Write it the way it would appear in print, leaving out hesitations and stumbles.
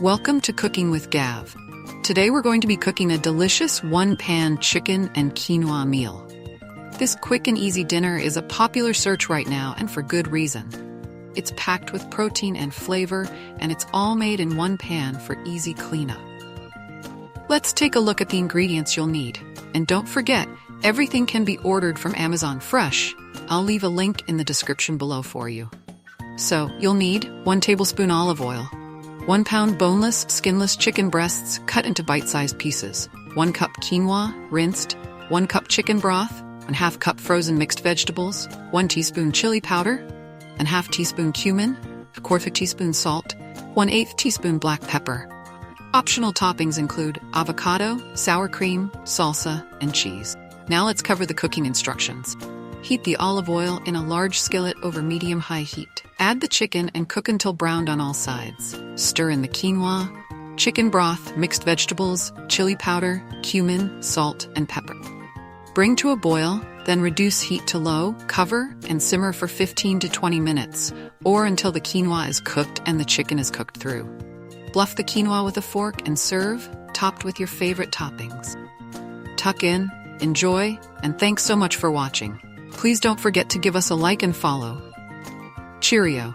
Welcome to Cooking with Gav. Today we're going to be cooking a delicious one-pan chicken and quinoa meal. This quick and easy dinner is a popular search right now, and for good reason. It's packed with protein and flavor, and it's all made in one pan for easy cleanup. Let's take a look at the ingredients you'll need. And don't forget, everything can be ordered from Amazon Fresh. I'll leave a link in the description below for you. So, you'll need 1 tablespoon olive oil, 1 pound boneless, skinless chicken breasts cut into bite-sized pieces, 1 cup quinoa, rinsed, 1 cup chicken broth, 1/2 cup frozen mixed vegetables, 1 teaspoon chili powder, 1/2 teaspoon cumin, 1/4 teaspoon salt, 1/8 teaspoon black pepper. Optional toppings include avocado, sour cream, salsa, and cheese. Now let's cover the cooking instructions. Heat the olive oil in a large skillet over medium-high heat. Add the chicken and cook until browned on all sides. Stir in the quinoa, chicken broth, mixed vegetables, chili powder, cumin, salt, and pepper. Bring to a boil, then reduce heat to low, cover, and simmer for 15 to 20 minutes, or until the quinoa is cooked and the chicken is cooked through. Bluff the quinoa with a fork and serve, topped with your favorite toppings. Tuck in, enjoy, and thanks so much for watching. Please don't forget to give us a like and follow. Cheerio!